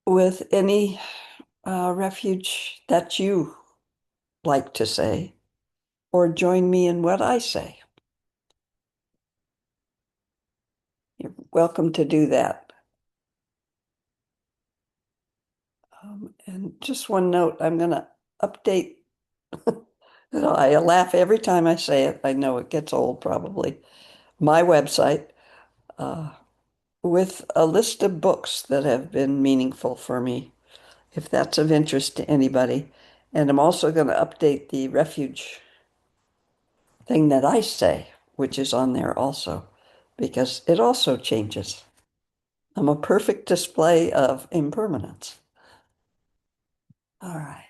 with any refuge that you like to say, or join me in what I say. You're welcome to do that. And just one note, I'm going to update. I laugh every time I say it. I know it gets old probably. My website uh, with a list of books that have been meaningful for me, if that's of interest to anybody. And I'm also going to update the refuge thing that I say, which is on there also, because it also changes. I'm a perfect display of impermanence. All right.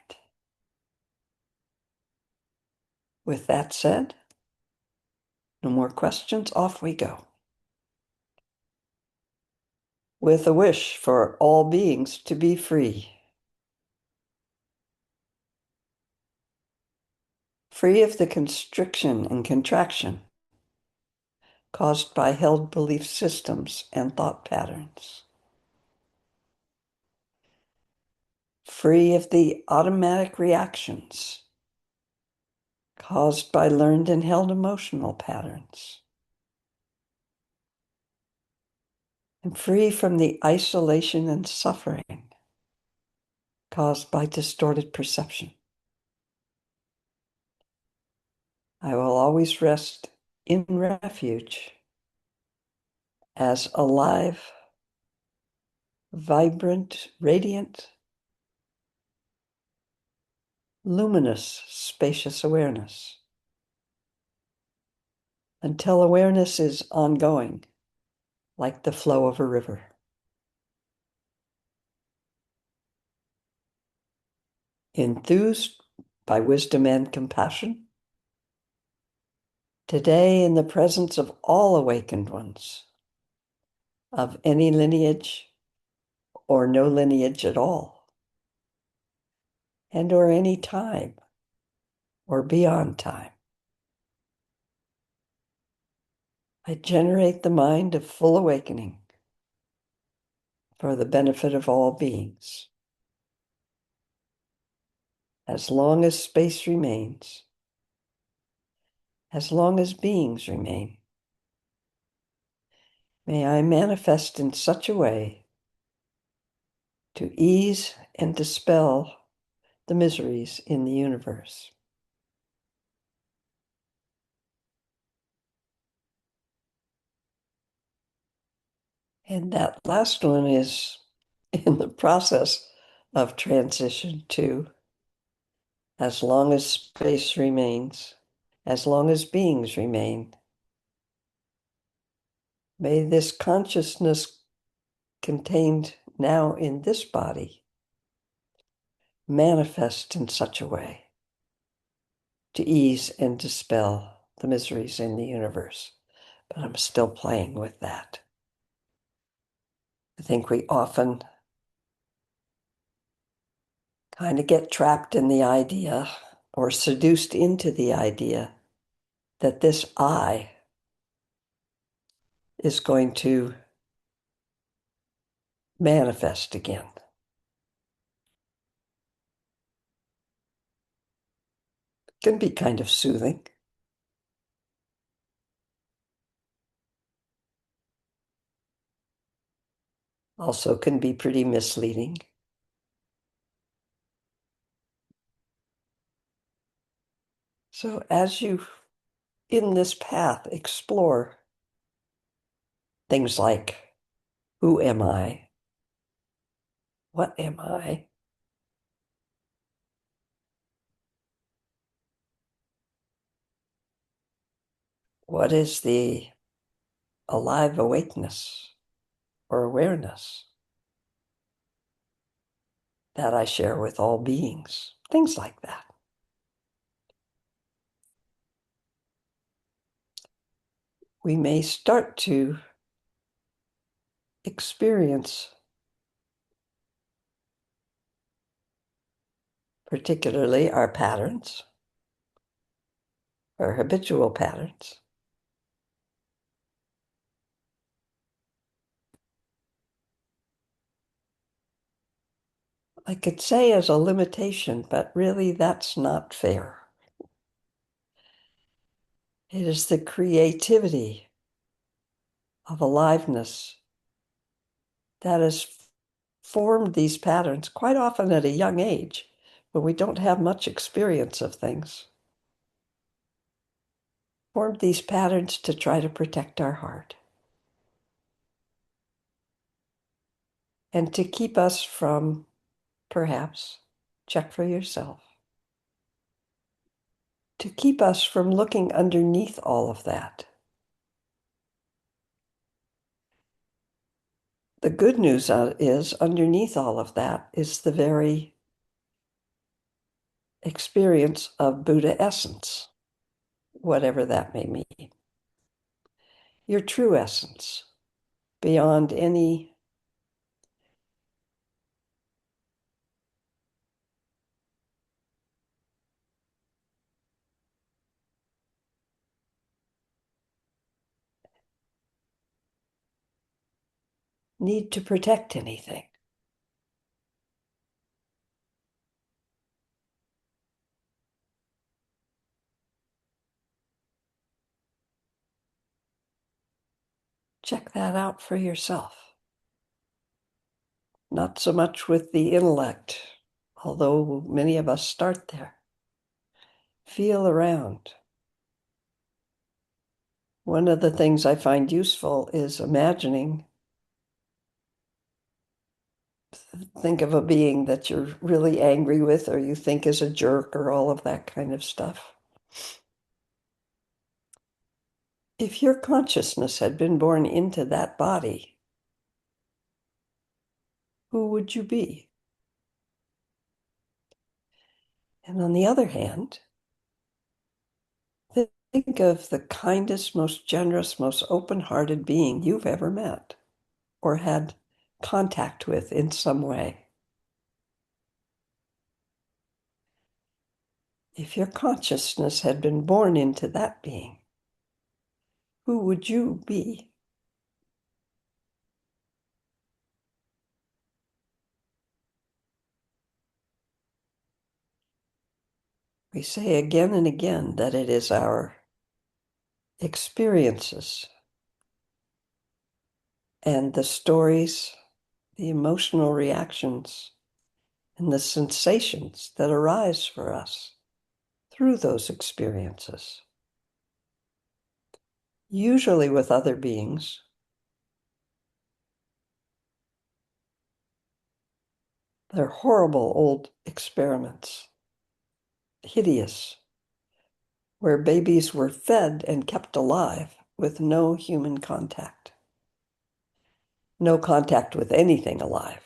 With that said, no more questions. Off we go. With a wish for all beings to be free. Free of the constriction and contraction caused by held belief systems and thought patterns. Free of the automatic reactions caused by learned and held emotional patterns. And free from the isolation and suffering caused by distorted perception. I will always rest in refuge as alive, vibrant, radiant, luminous, spacious awareness until awareness is ongoing, like the flow of a river. Enthused by wisdom and compassion, today in the presence of all awakened ones, of any lineage or no lineage at all, and or any time or beyond time, I generate the mind of full awakening for the benefit of all beings. As long as space remains, as long as beings remain, may I manifest in such a way to ease and dispel the miseries in the universe. And that last one is in the process of transition to as long as space remains, as long as beings remain, may this consciousness contained now in this body manifest in such a way to ease and dispel the miseries in the universe. But I'm still playing with that. I think we often kind of get trapped in the idea or seduced into the idea that this I is going to manifest again. It can be kind of soothing. Also can be pretty misleading. So as you, in this path, explore things like, who am I? What am I? What is the alive awakeness or awareness that I share with all beings? Things like that. We may start to experience, particularly our patterns, our habitual patterns. I could say as a limitation, but really that's not fair. It is the creativity of aliveness that has formed these patterns, quite often at a young age, when we don't have much experience of things. Formed these patterns to try to protect our heart and to keep us from, perhaps, check for yourself, to keep us from looking underneath all of that. The good news is underneath all of that is the very experience of Buddha essence, whatever that may mean. Your true essence, beyond any need to protect anything. Check that out for yourself. Not so much with the intellect, although many of us start there. Feel around. One of the things I find useful is imagining, think of a being that you're really angry with or you think is a jerk or all of that kind of stuff. If your consciousness had been born into that body, who would you be? And on the other hand, think of the kindest, most generous, most open-hearted being you've ever met or had contact with in some way. If your consciousness had been born into that being, who would you be? We say again and again that it is our experiences and the stories, the emotional reactions, and the sensations that arise for us through those experiences. Usually with other beings, they're horrible old experiments, hideous, where babies were fed and kept alive with no human contact, no contact with anything alive,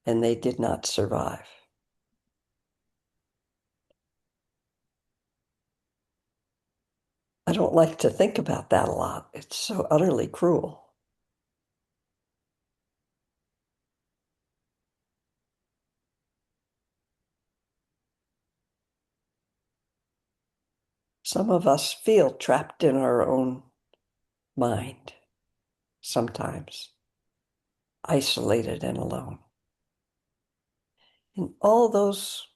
and they did not survive. I don't like to think about that a lot. It's so utterly cruel. Some of us feel trapped in our own mind sometimes, isolated and alone. In all those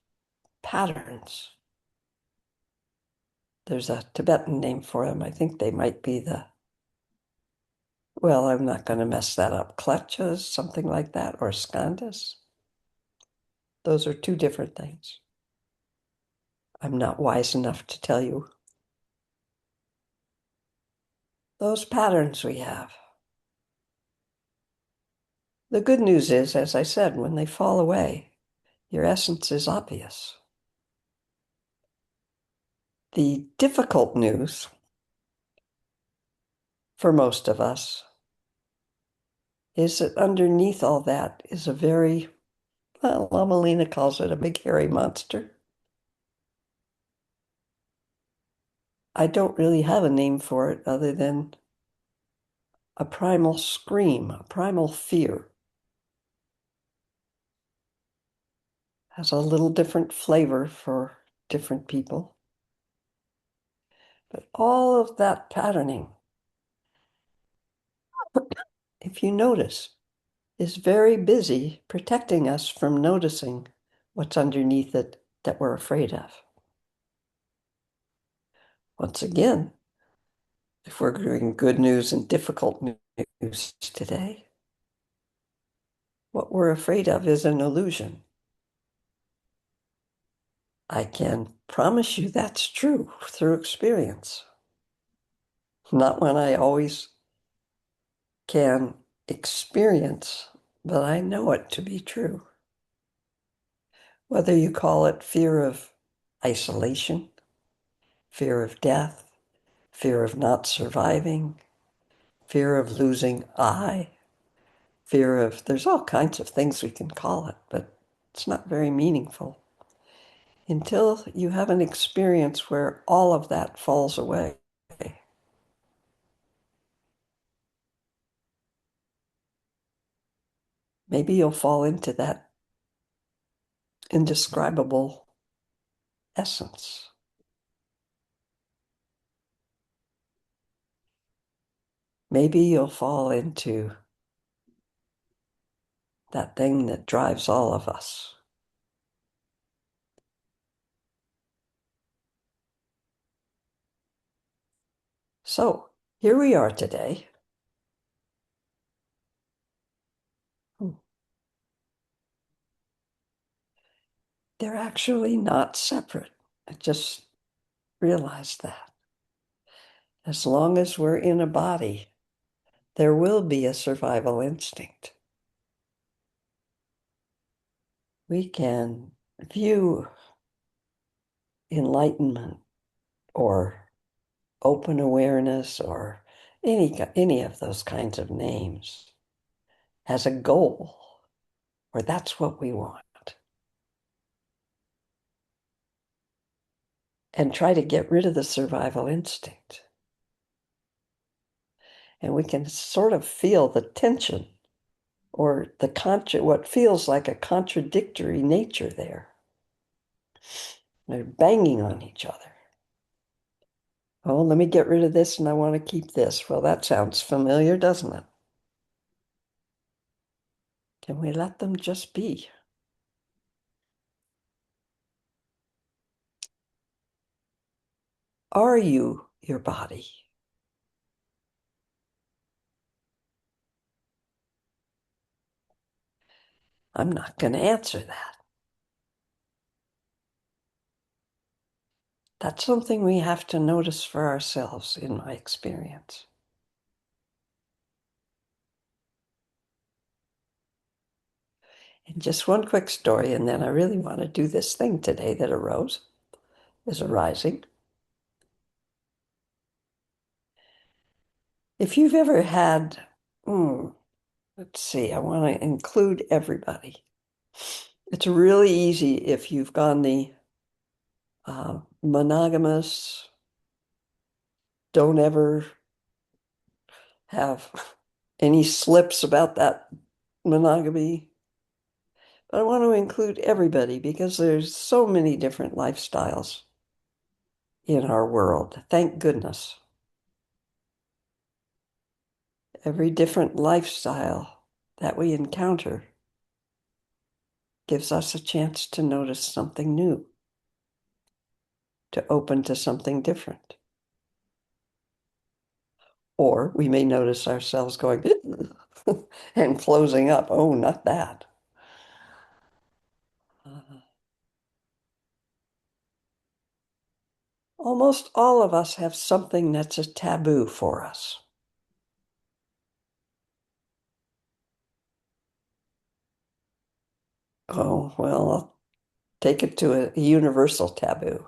patterns, there's a Tibetan name for them. I think they might be well, I'm not going to mess that up. Klechas, something like that, or skandhas. Those are two different things. I'm not wise enough to tell you. Those patterns we have. The good news is, as I said, when they fall away, your essence is obvious. The difficult news for most of us is that underneath all that is a very, well, Lama Lena calls it a big hairy monster. I don't really have a name for it other than a primal scream, a primal fear. Has a little different flavor for different people. But all of that patterning, if you notice, is very busy protecting us from noticing what's underneath it that we're afraid of. Once again, if we're doing good news and difficult news today, what we're afraid of is an illusion. I can promise you that's true through experience. Not one I always can experience, but I know it to be true. Whether you call it fear of isolation, fear of death, fear of not surviving, fear of losing I, fear of, there's all kinds of things we can call it, but it's not very meaningful until you have an experience where all of that falls away. Maybe you'll fall into that indescribable essence. Maybe you'll fall into that thing that drives all of us. So here we are today. They're actually not separate. I just realized that. As long as we're in a body, there will be a survival instinct. We can view enlightenment or open awareness or any of those kinds of names as a goal, or that's what we want, and try to get rid of the survival instinct. And we can sort of feel the tension or what feels like a contradictory nature there. They're banging on each other. Oh, let me get rid of this and I want to keep this. Well, that sounds familiar, doesn't it? Can we let them just be? Are you your body? I'm not going to answer that. That's something we have to notice for ourselves, in my experience. And just one quick story, and then I really want to do this thing today that is arising. If you've ever had, let's see, I want to include everybody. It's really easy if you've gone the monogamous, don't ever have any slips about that monogamy. But I want to include everybody because there's so many different lifestyles in our world. Thank goodness. Every different lifestyle that we encounter gives us a chance to notice something new, to open to something different. Or we may notice ourselves going and closing up. Oh, not that. Almost all of us have something that's a taboo for us. Oh, well, I'll take it to a universal taboo.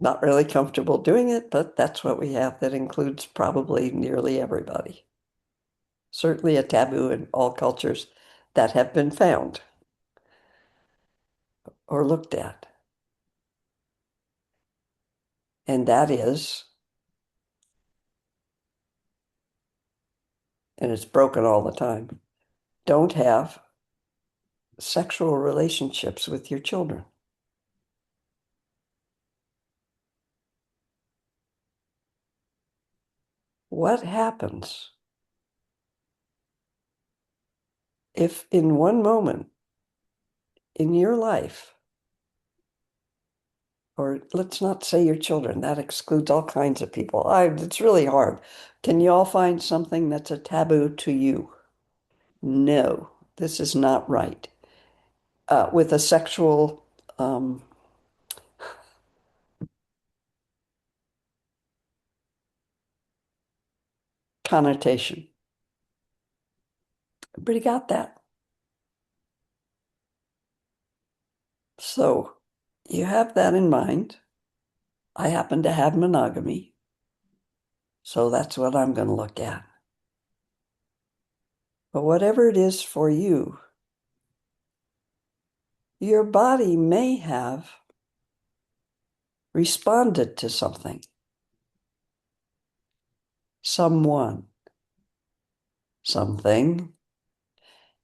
Not really comfortable doing it, but that's what we have that includes probably nearly everybody. Certainly a taboo in all cultures that have been found or looked at. And that is, and it's broken all the time, don't have sexual relationships with your children. What happens if in one moment in your life, or let's not say your children, that excludes all kinds of people. It's really hard. Can you all find something that's a taboo to you? No, this is not right. With a sexual connotation. Everybody got that? So you have that in mind. I happen to have monogamy, so that's what I'm going to look at. But whatever it is for you, your body may have responded to something, someone, something.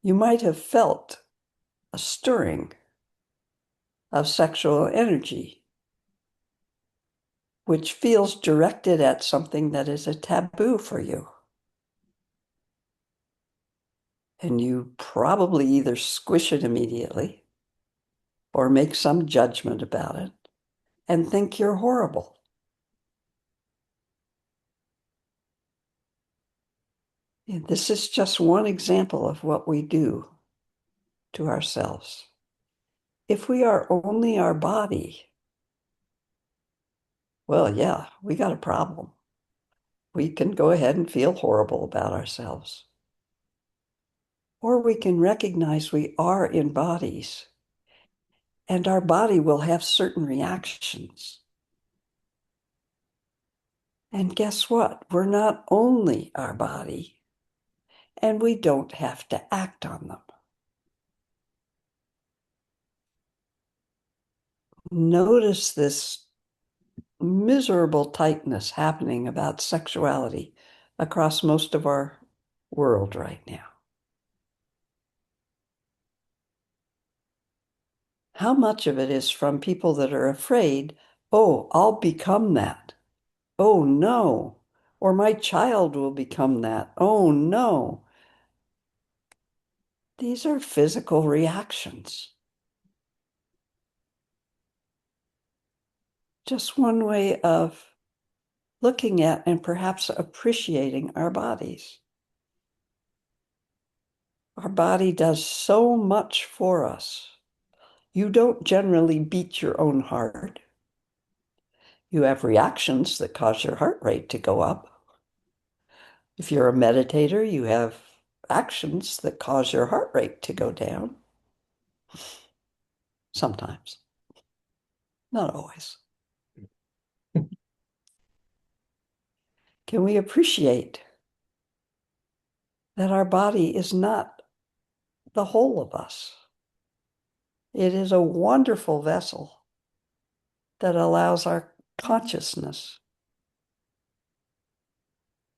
You might have felt a stirring of sexual energy, which feels directed at something that is a taboo for you. And you probably either squish it immediately or make some judgment about it and think you're horrible. And this is just one example of what we do to ourselves. If we are only our body, well, yeah, we got a problem. We can go ahead and feel horrible about ourselves. Or we can recognize we are in bodies and our body will have certain reactions. And guess what? We're not only our body, and we don't have to act on them. Notice this miserable tightness happening about sexuality across most of our world right now. How much of it is from people that are afraid, oh, I'll become that. Oh, no. Or my child will become that. Oh, no. These are physical reactions. Just one way of looking at and perhaps appreciating our bodies. Our body does so much for us. You don't generally beat your own heart. You have reactions that cause your heart rate to go up. If you're a meditator, you have actions that cause your heart rate to go down. Sometimes, not always. Can we appreciate that our body is not the whole of us? It is a wonderful vessel that allows our consciousness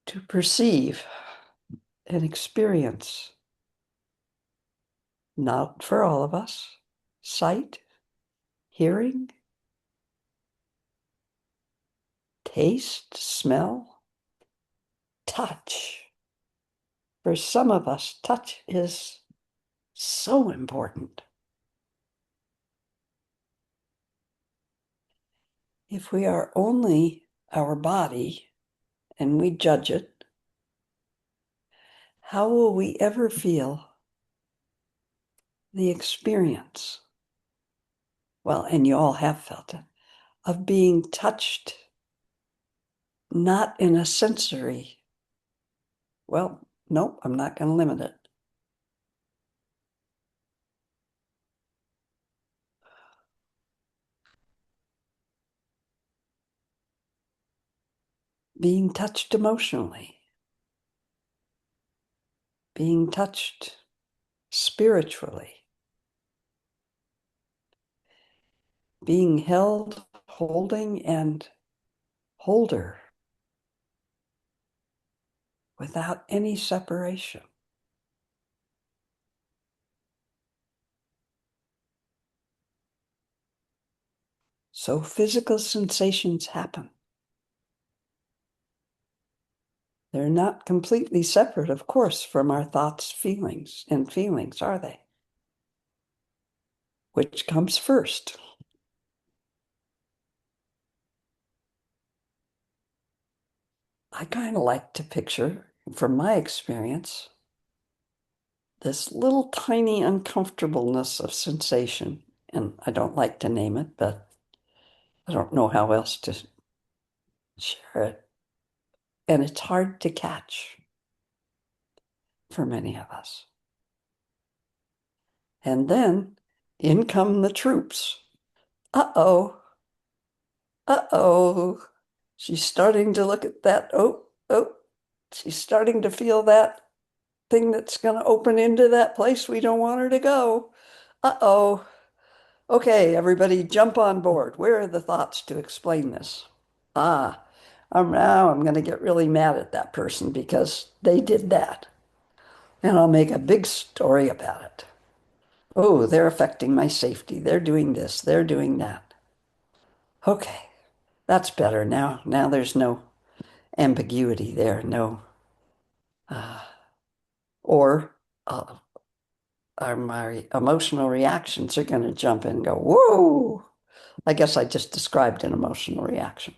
to perceive and experience, not for all of us, sight, hearing, taste, smell, touch. For some of us, touch is so important. If we are only our body and we judge it, how will we ever feel the experience? Well, and you all have felt it, of being touched, not in a sensory, well, nope, I'm not going to limit it. Being touched emotionally, being touched spiritually, being held, holding, and holder without any separation. So physical sensations happen. They're not completely separate, of course, from our thoughts, feelings, and feelings, are they? Which comes first? I kind of like to picture, from my experience, this little tiny uncomfortableness of sensation. And I don't like to name it, but I don't know how else to share it. And it's hard to catch for many of us. And then in come the troops. Uh-oh, uh-oh. She's starting to look at that. Oh, oh, she's starting to feel that thing that's going to open into that place we don't want her to go. Uh-oh. Okay, everybody jump on board. Where are the thoughts to explain this? Ah, now I'm going to get really mad at that person because they did that. And I'll make a big story about it. Oh, they're affecting my safety. They're doing this. They're doing that. Okay, that's better now. Now there's no ambiguity there. No, uh, or uh, my emotional reactions are going to jump in and go, whoa. I guess I just described an emotional reaction.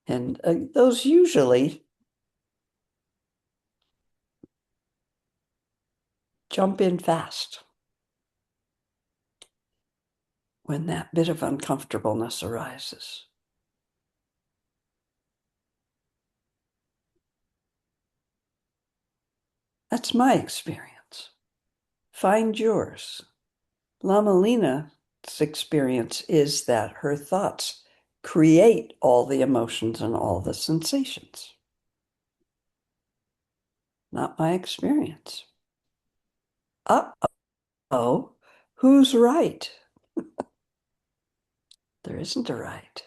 And those usually jump in fast when that bit of uncomfortableness arises. That's my experience. Find yours. Lama Lena's experience is that her thoughts create all the emotions and all the sensations. Not my experience. Uh-oh, who's right? There isn't a right.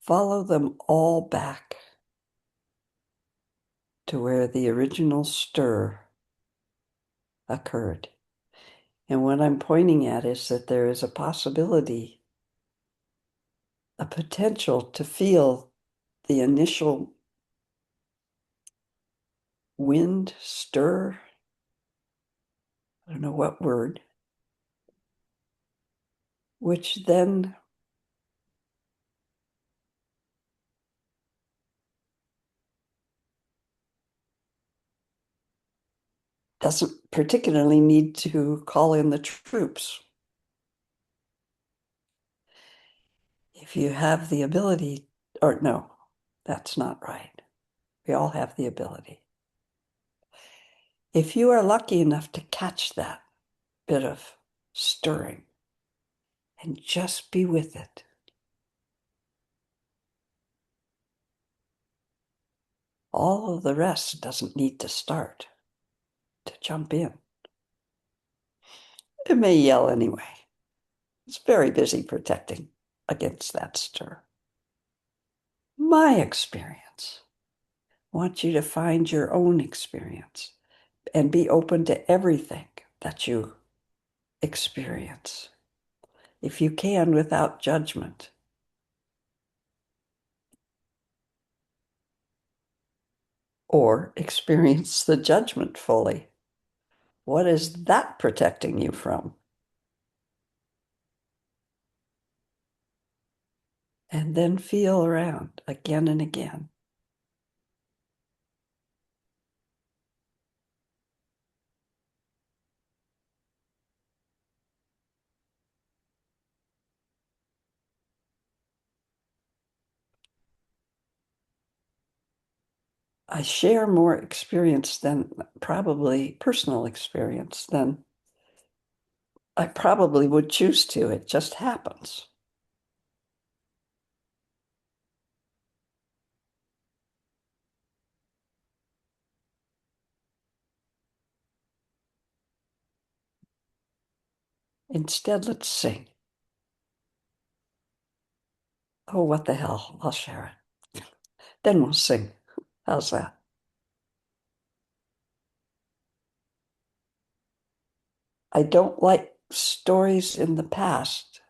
Follow them all back to where the original stir occurred. And what I'm pointing at is that there is a possibility, a potential to feel the initial wind stir. I don't know what word, which then doesn't particularly need to call in the troops. If you have the ability, or no, that's not right. We all have the ability. If you are lucky enough to catch that bit of stirring and just be with it, all of the rest doesn't need to start to jump in. It may yell anyway. It's very busy protecting against that stir. My experience. I want you to find your own experience and be open to everything that you experience, if you can, without judgment. Or experience the judgment fully. What is that protecting you from? And then feel around again and again. I share more experience than probably personal experience than I probably would choose to. It just happens. Instead, let's sing. Oh, what the hell? I'll share it. Then we'll sing. How's that? I don't like stories in the past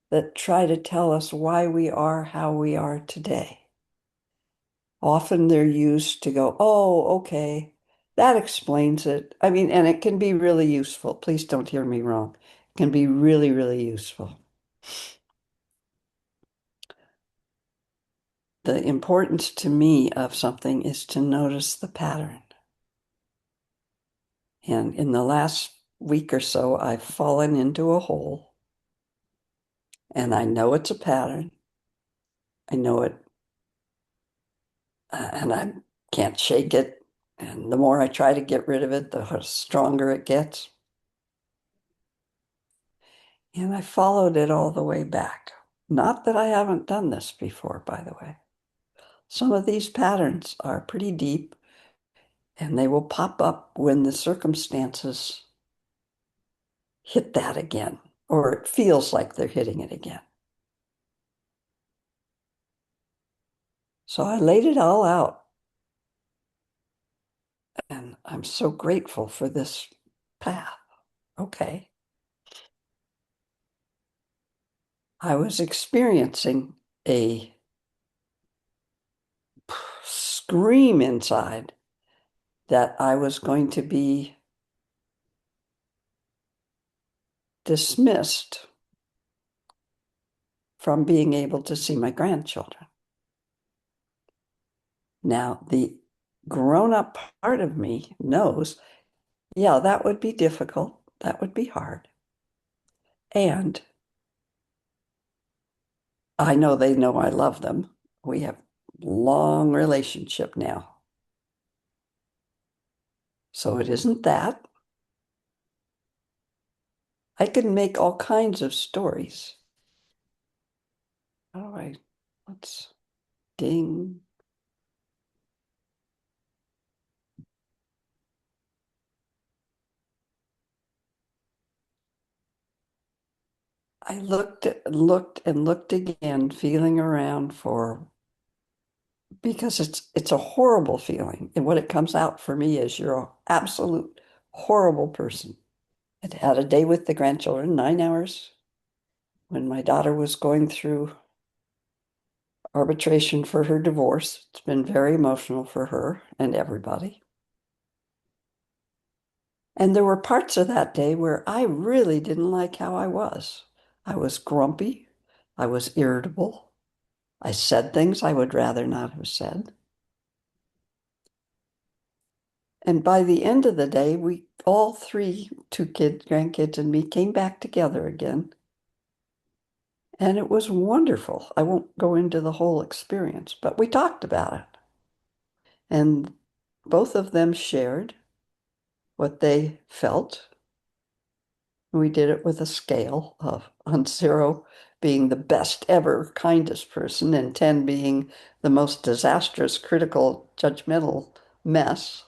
that try to tell us why we are how we are today. Often they're used to go, oh, okay, that explains it. I mean, and it can be really useful. Please don't hear me wrong. It can be really, really useful. The importance to me of something is to notice the pattern. And in the last week or so, I've fallen into a hole and I know it's a pattern. I know it, and I can't shake it. And the more I try to get rid of it, the stronger it gets. And I followed it all the way back. Not that I haven't done this before, by the way. Some of these patterns are pretty deep and they will pop up when the circumstances hit that again, or it feels like they're hitting it again. So I laid it all out, and I'm so grateful for this path. Okay. I was experiencing a scream inside that I was going to be dismissed from being able to see my grandchildren. Now, the grown-up part of me knows, yeah, that would be difficult. That would be hard. And I know they know I love them. We have long relationship now. So it isn't that. I can make all kinds of stories. How do I, let's ding. I looked and looked again, feeling around for, because it's a horrible feeling. And what it comes out for me is you're an absolute horrible person. I'd had a day with the grandchildren, 9 hours, when my daughter was going through arbitration for her divorce. It's been very emotional for her and everybody. And there were parts of that day where I really didn't like how I was. I was grumpy. I was irritable. I said things I would rather not have said. And by the end of the day, we all three, two kids, grandkids, and me came back together again. And it was wonderful. I won't go into the whole experience, but we talked about it. And both of them shared what they felt. We did it with a scale of on 0 being the best ever, kindest person, and 10 being the most disastrous, critical, judgmental mess.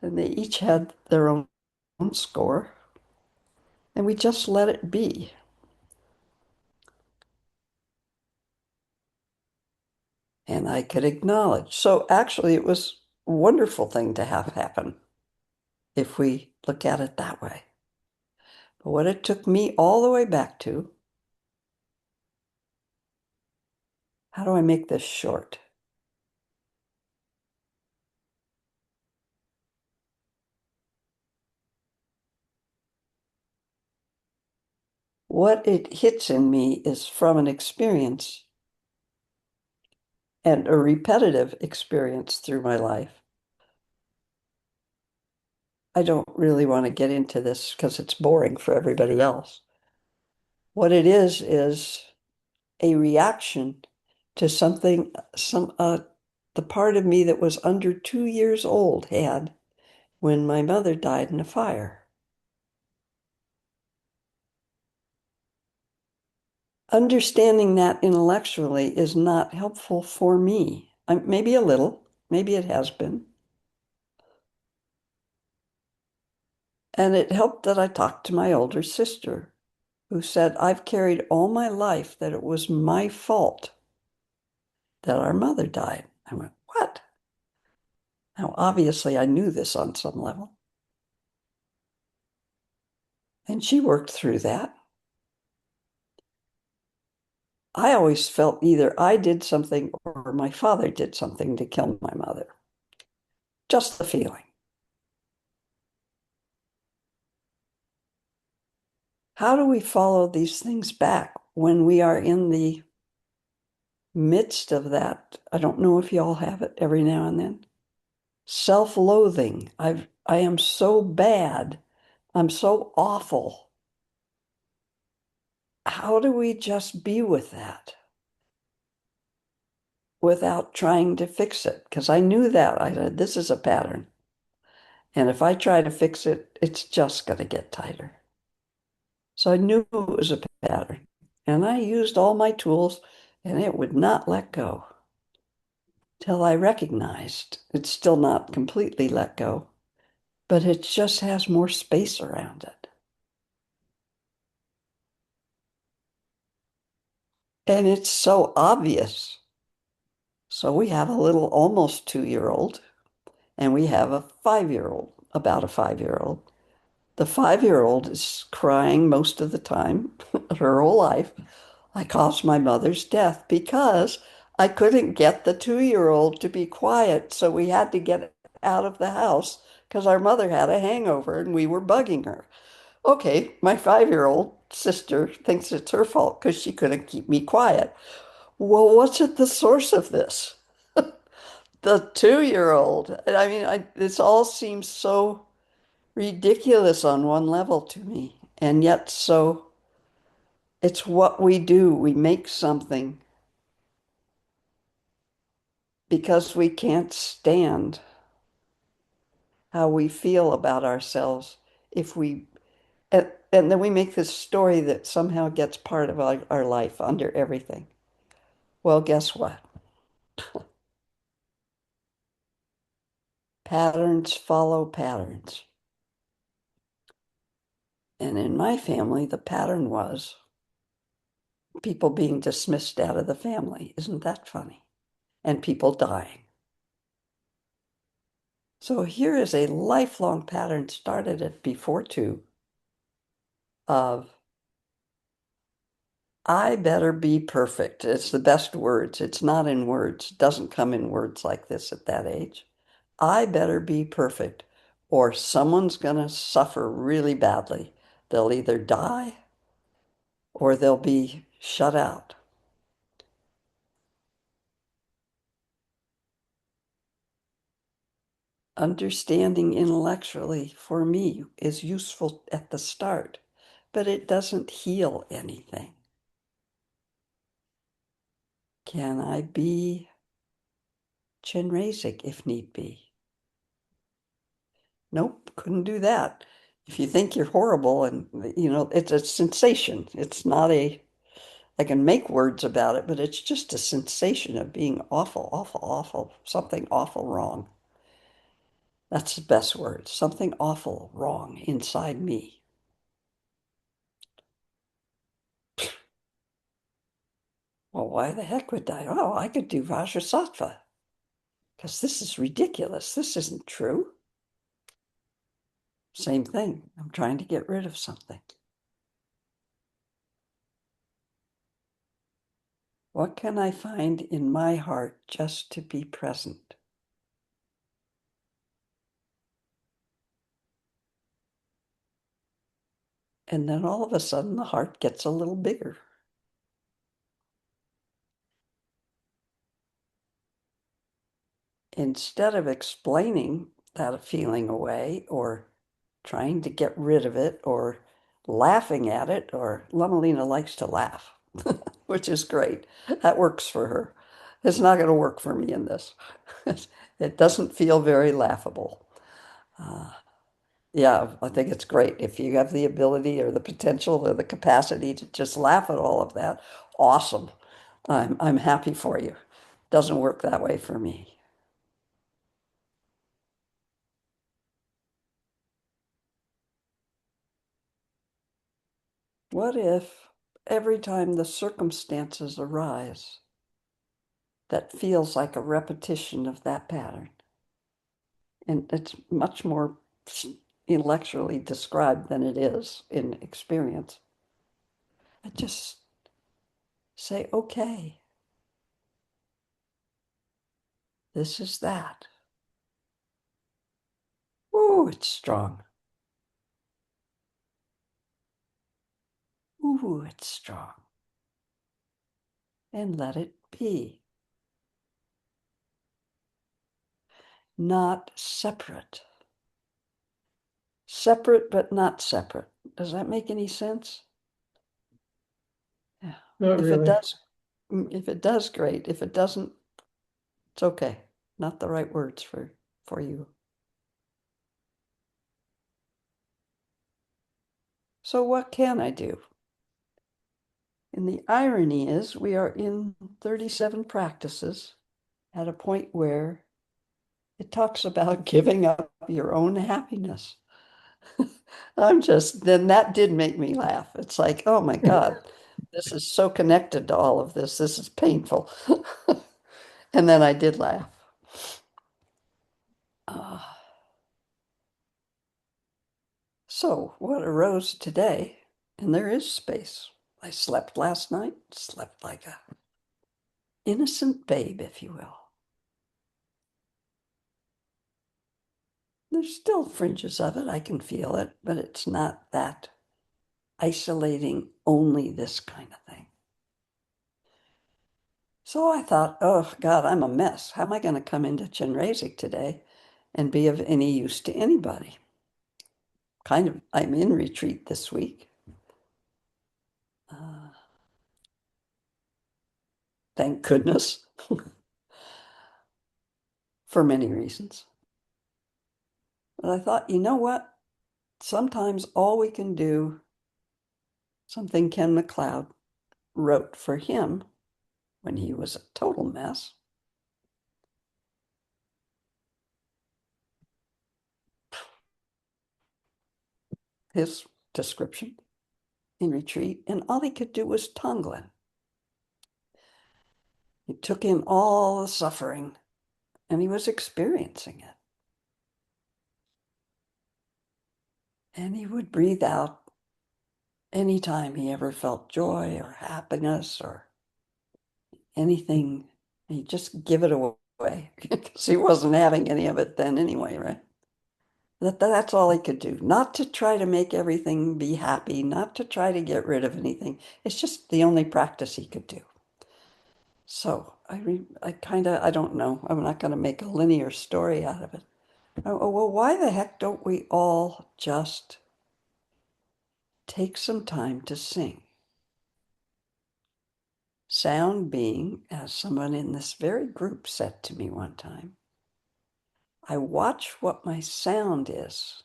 And they each had their own score. And we just let it be. And I could acknowledge. So actually, it was a wonderful thing to have happen if we look at it that way. But what it took me all the way back to, how do I make this short? What it hits in me is from an experience and a repetitive experience through my life. I don't really want to get into this because it's boring for everybody else. What it is a reaction to something the part of me that was under 2 years old had when my mother died in a fire. Understanding that intellectually is not helpful for me. Maybe a little, maybe it has been. And it helped that I talked to my older sister, who said, I've carried all my life that it was my fault that our mother died. I went, what? Now, obviously, I knew this on some level. And she worked through that. I always felt either I did something or my father did something to kill my mother. Just the feeling. How do we follow these things back when we are in the midst of that? I don't know if you all have it every now and then. Self-loathing. I am so bad. I'm so awful. How do we just be with that without trying to fix it? Because I knew that. I said, this is a pattern. And if I try to fix it, it's just going to get tighter. So I knew it was a pattern. And I used all my tools and it would not let go till I recognized it's still not completely let go, but it just has more space around it. And it's so obvious. So we have a little almost 2-year-old and we have a 5-year-old, about a 5-year-old. The 5-year-old is crying most of the time, her whole life. I caused my mother's death because I couldn't get the 2-year-old to be quiet. So we had to get out of the house because our mother had a hangover and we were bugging her. Okay, my 5-year-old sister thinks it's her fault because she couldn't keep me quiet. Well, what's at the source of this? The 2-year-old. I mean, this all seems so ridiculous on one level to me. And yet, so it's what we do. We make something because we can't stand how we feel about ourselves if we, and then we make this story that somehow gets part of our life under everything. Well, guess what? Patterns follow patterns. And in my family, the pattern was people being dismissed out of the family. Isn't that funny? And people dying. So here is a lifelong pattern, started at before two, of I better be perfect. It's the best words. It's not in words. It doesn't come in words like this at that age. I better be perfect, or someone's going to suffer really badly. They'll either die or they'll be shut out. Understanding intellectually for me is useful at the start, but it doesn't heal anything. Can I be Chenrezig if need be? Nope, couldn't do that. If you think you're horrible and it's a sensation. It's not I can make words about it, but it's just a sensation of being awful, awful, awful, something awful wrong. That's the best word. Something awful wrong inside me. Well, why the heck would I? Oh, I could do Vajrasattva because this is ridiculous. This isn't true. Same thing. I'm trying to get rid of something. What can I find in my heart just to be present? And then all of a sudden, the heart gets a little bigger. Instead of explaining that feeling away or trying to get rid of it or laughing at it, or Lama Lena likes to laugh, which is great. That works for her. It's not going to work for me in this. It doesn't feel very laughable. Uh, yeah, I think it's great. If you have the ability or the potential or the capacity to just laugh at all of that, awesome. I'm happy for you. Doesn't work that way for me. What if every time the circumstances arise that feels like a repetition of that pattern, and it's much more intellectually described than it is in experience. I just Say, okay, this is that. Ooh, it's strong. Ooh, it's strong. And let it be. Not separate. Separate, but not separate. Does that make any sense? Yeah. Not If it really. does, if it does, great. If it doesn't, it's okay. Not the right words for you. So what can I do? And the irony is we are in 37 practices at a point where it talks about giving up your own happiness. Then that did make me laugh. It's like, oh my God, this is so connected to all of this. This is painful. And then I did laugh. Uh, so what arose today, and there is space. I slept last night, slept like a innocent babe, if you will. There's still fringes of it. I can feel it, but it's not that isolating only this kind of thing. So I thought, oh God, I'm a mess. How am I going to come into Chenrezig today and be of any use to anybody? I'm in retreat this week. Uh, thank goodness for many reasons. But I thought, you know what? Sometimes all we can do, something Ken MacLeod wrote for him when he was a total mess. His description in retreat, and all he could do was Tonglen. He took in all the suffering and he was experiencing it. And he would breathe out anytime he ever felt joy or happiness or anything. He'd just give it away because he wasn't having any of it then anyway, right? That's all he could do. Not to try to make everything be happy, not to try to get rid of anything. It's just the only practice he could do. So I don't know. I'm not going to make a linear story out of it. Oh, well, why the heck don't we all just take some time to sing? Sound being, as someone in this very group said to me one time, I watch what my sound is,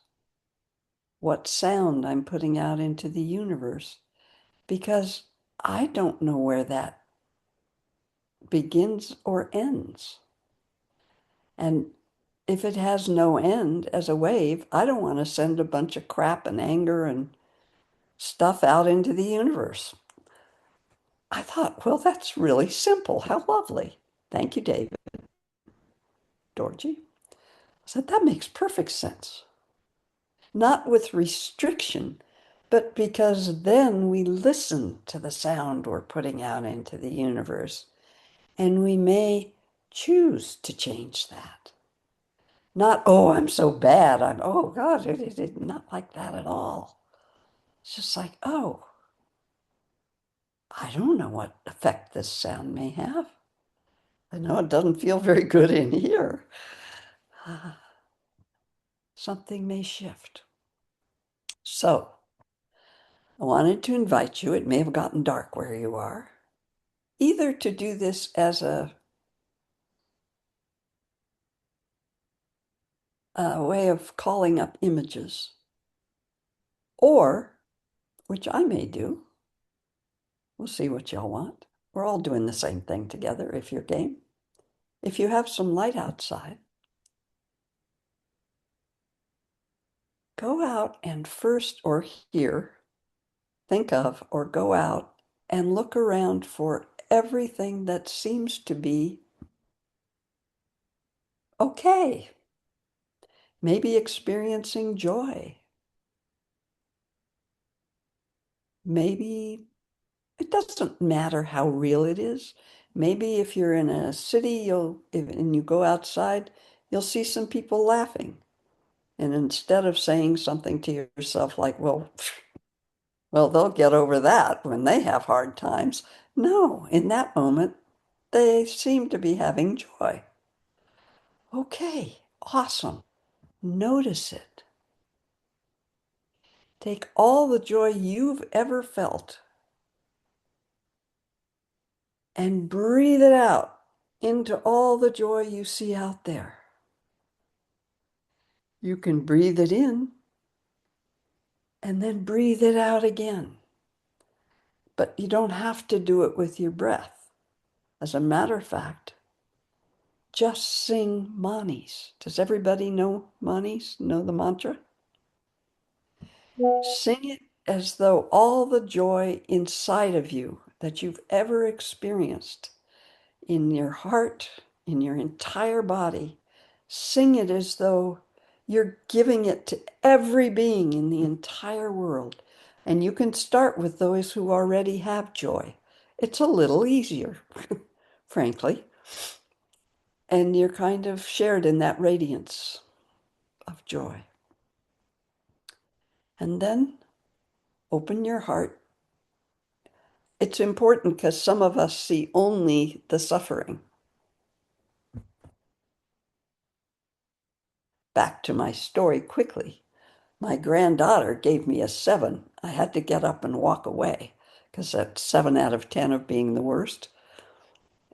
what sound I'm putting out into the universe, because I don't know where that begins or ends. And if it has no end as a wave, I don't want to send a bunch of crap and anger and stuff out into the universe. I thought, well, that's really simple. How lovely. Thank you, David. Georgie. I said, that makes perfect sense. Not with restriction, but because then we listen to the sound we're putting out into the universe, and we may choose to change that. Not, oh, I'm so bad. Oh God, not like that at all. It's just like, oh, I don't know what effect this sound may have. I know it doesn't feel very good in here. Something may shift. So I wanted to invite you, it may have gotten dark where you are, either to do this as a way of calling up images, or, which I may do, we'll see what y'all want. We're all doing the same thing together if you're game. If you have some light outside, go out and first or here, think of or go out and look around for everything that seems to be okay. Maybe experiencing joy. Maybe It doesn't matter how real it is. Maybe if you're in a city, and you go outside, you'll see some people laughing. And instead of saying something to yourself like, well, they'll get over that when they have hard times. No, in that moment, they seem to be having joy. Okay, awesome. Notice it. Take all the joy you've ever felt and breathe it out into all the joy you see out there. You can breathe it in and then breathe it out again. But you don't have to do it with your breath. As a matter of fact, just sing manis. Does everybody know manis? Know the mantra? Sing it as though all the joy inside of you that you've ever experienced in your heart, in your entire body, sing it as though you're giving it to every being in the entire world. And you can start with those who already have joy. It's a little easier, frankly. And you're kind of shared in that radiance of joy. And then open your heart. It's important because some of us see only the suffering. Back to my story quickly. My granddaughter gave me a 7. I had to get up and walk away because that's 7 out of 10 of being the worst.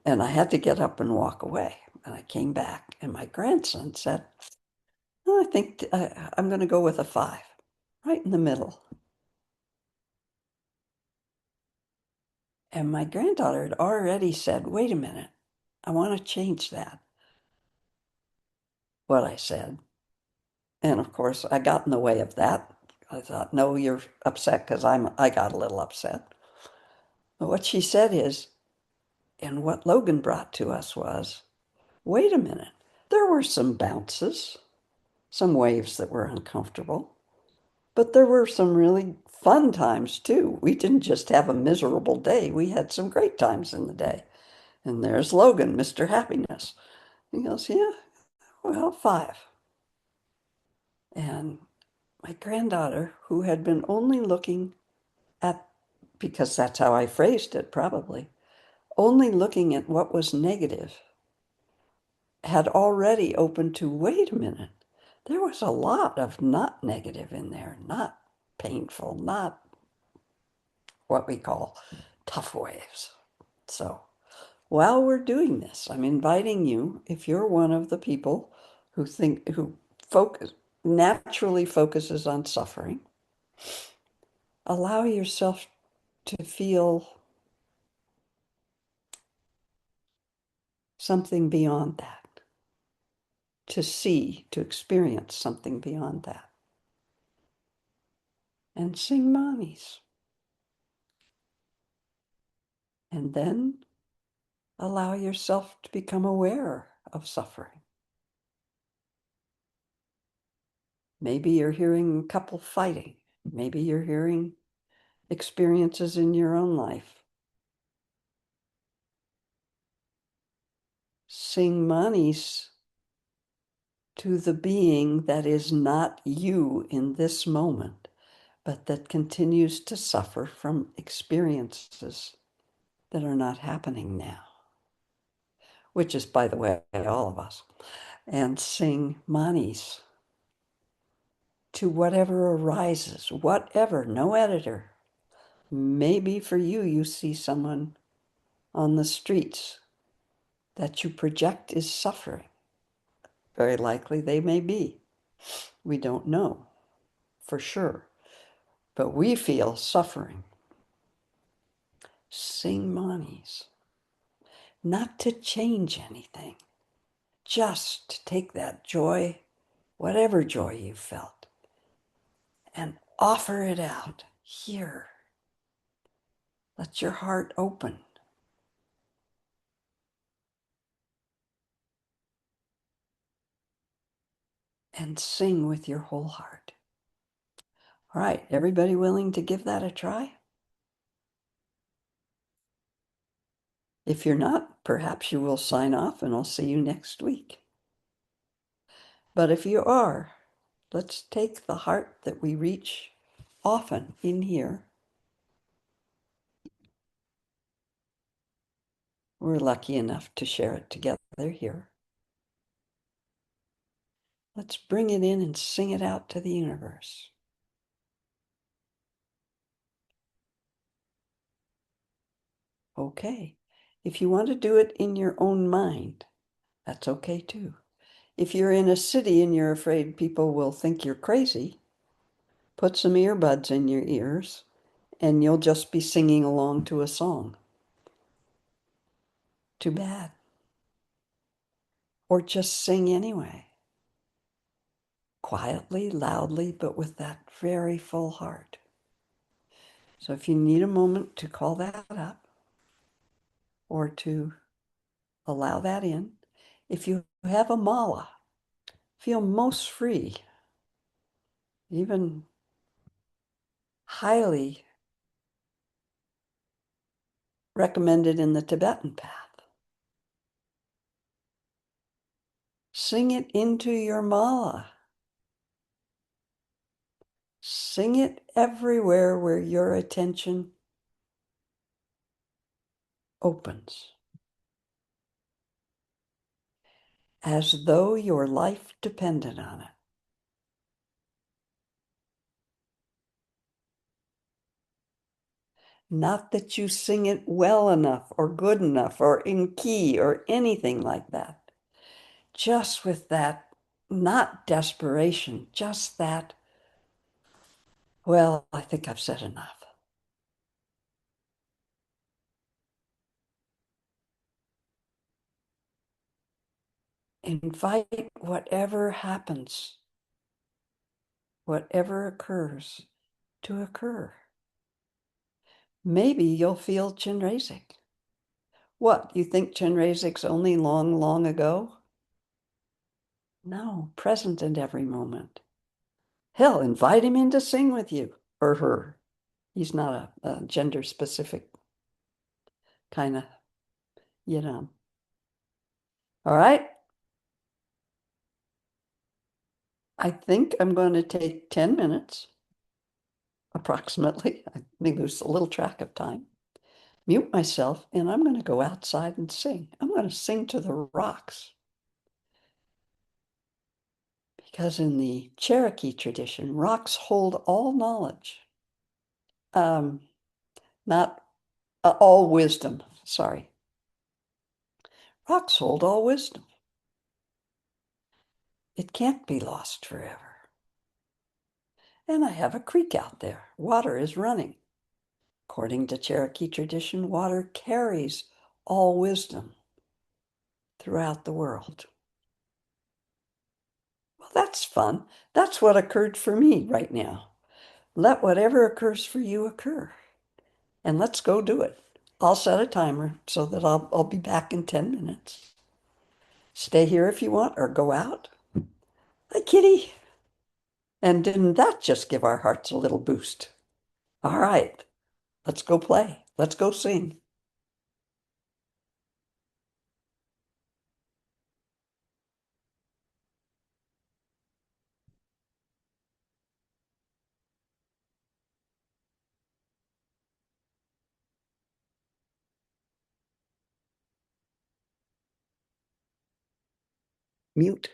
And I had to get up and walk away. And I came back, and my grandson said, oh, I think I'm going to go with a 5, right in the middle. And my granddaughter had already said, wait a minute, I want to change that, what I said. And of course, I got in the way of that. I thought, no, you're upset because I got a little upset. But what she said is, and what Logan brought to us was, wait a minute, there were some bounces, some waves that were uncomfortable, but there were some really fun times too. We didn't just have a miserable day, we had some great times in the day. And there's Logan, Mr. Happiness. He goes, yeah, well, 5. And my granddaughter, who had been only looking at, because that's how I phrased it probably, only looking at what was negative, had already opened to, wait a minute, there was a lot of not negative in there, not painful, not what we call tough waves. So while we're doing this, I'm inviting you, if you're one of the people who focus naturally focuses on suffering, allow yourself to feel something beyond that, to see, to experience something beyond that. And sing manis. And then allow yourself to become aware of suffering. Maybe you're hearing a couple fighting. Maybe you're hearing experiences in your own life. Sing manis to the being that is not you in this moment, but that continues to suffer from experiences that are not happening now, which is, by the way, all of us. And sing manis to whatever arises, whatever, no editor. Maybe for you, you see someone on the streets that you project is suffering. Very likely they may be. We don't know for sure, but we feel suffering. Sing manis, not to change anything, just to take that joy, whatever joy you felt, and offer it out here. Let your heart open. And sing with your whole heart. All right, everybody willing to give that a try? If you're not, perhaps you will sign off and I'll see you next week. But if you are, let's take the heart that we reach often in here. We're lucky enough to share it together here. Let's bring it in and sing it out to the universe. Okay. If you want to do it in your own mind, that's okay too. If you're in a city and you're afraid people will think you're crazy, put some earbuds in your ears and you'll just be singing along to a song. Too bad. Or just sing anyway. Quietly, loudly, but with that very full heart. So if you need a moment to call that up or to allow that in, if you have a mala, feel most free, even highly recommended in the Tibetan path. Sing it into your mala. Sing it everywhere where your attention opens, as though your life depended on it. Not that you sing it well enough or good enough or in key or anything like that. Just with that, not desperation, just that, well, I think I've said enough. Invite whatever happens, whatever occurs, to occur. Maybe you'll feel Chenrezig. What, you think Chenrezig's only long, long ago? No, present in every moment. Hell, invite him in to sing with you, or her. He's not a gender specific kind of, you know. All right. I think I'm going to take 10 minutes, approximately. I may lose a little track of time. Mute myself, and I'm going to go outside and sing. I'm going to sing to the rocks. Because in the Cherokee tradition, rocks hold all knowledge. Not all wisdom, sorry. Rocks hold all wisdom. It can't be lost forever. And I have a creek out there. Water is running. According to Cherokee tradition, water carries all wisdom throughout the world. Well, that's fun. That's what occurred for me right now. Let whatever occurs for you occur. And let's go do it. I'll set a timer so that I'll be back in 10 minutes. Stay here if you want or go out. Hi, kitty. And didn't that just give our hearts a little boost? All right, let's go play. Let's go sing. Mute.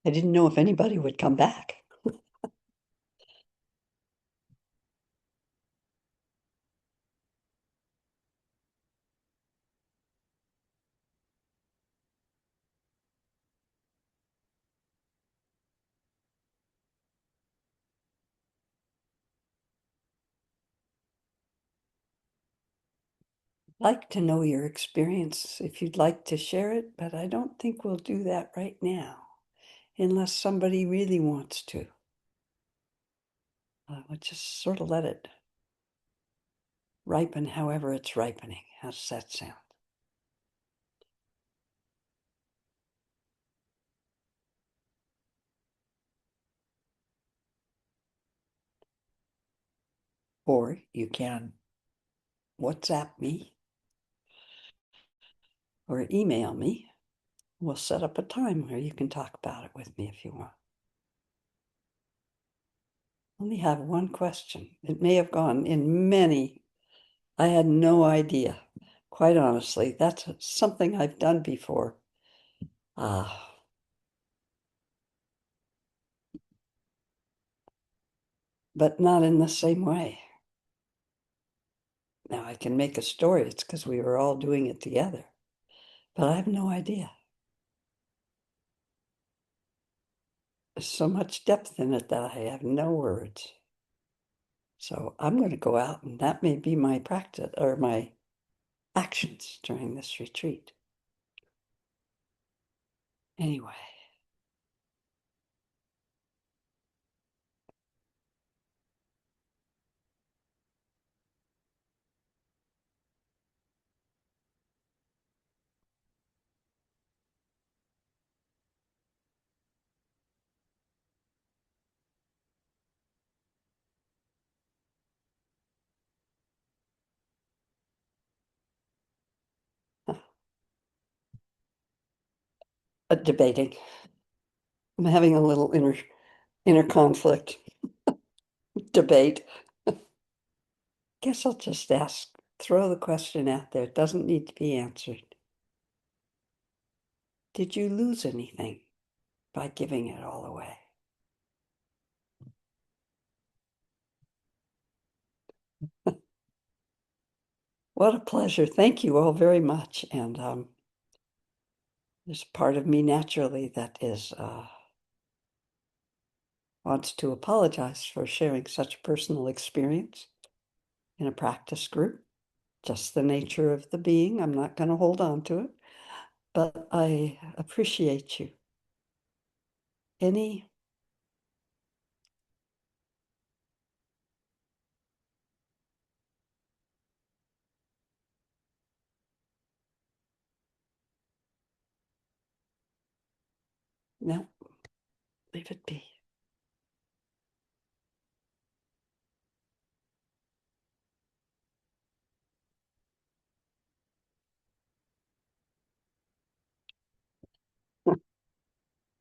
I didn't know if anybody would come back. I'd like to know your experience if you'd like to share it, but I don't think we'll do that right now, unless somebody really wants to. We'll just sort of let it ripen however it's ripening. How does that sound? Or you can WhatsApp me or email me. We'll set up a time where you can talk about it with me if you want. Only have one question. It may have gone in many. I had no idea. Quite honestly, that's something I've done before. But not in the same way. Now I can make a story. It's because we were all doing it together. But I have no idea. There's so much depth in it that I have no words. So I'm going to go out, and that may be my practice or my actions during this retreat. Anyway, debating. I'm having a little inner conflict debate. Guess I'll just throw the question out there. It doesn't need to be answered. Did you lose anything by giving it all away? What a pleasure. Thank you all very much. And there's part of me naturally that is wants to apologize for sharing such personal experience in a practice group. Just the nature of the being. I'm not going to hold on to it, but I appreciate you. Any No, leave it be.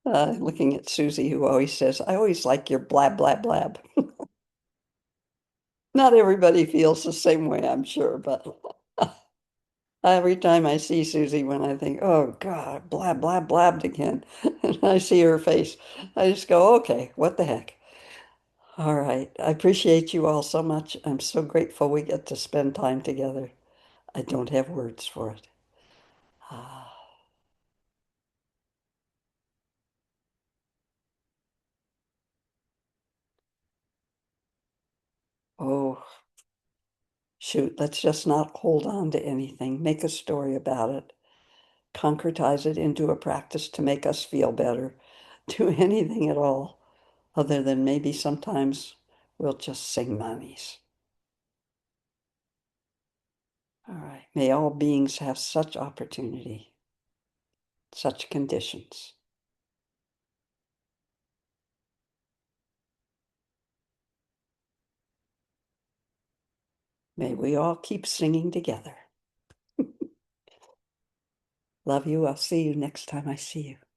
Looking at Susie, who always says, I always like your blab, blab, blab. Not everybody feels the same way, I'm sure, but every time I see Susie, when I think, oh God, blab, blab, blabbed again, and I see her face, I just go, okay, what the heck? All right. I appreciate you all so much. I'm so grateful we get to spend time together. I don't have words for it. Ah, oh, shoot. Let's just not hold on to anything. Make a story about it. Concretize it into a practice to make us feel better. Do anything at all, other than maybe sometimes we'll just sing manis. All right. May all beings have such opportunity, such conditions. May we all keep singing together. Love you. I'll see you next time I see you.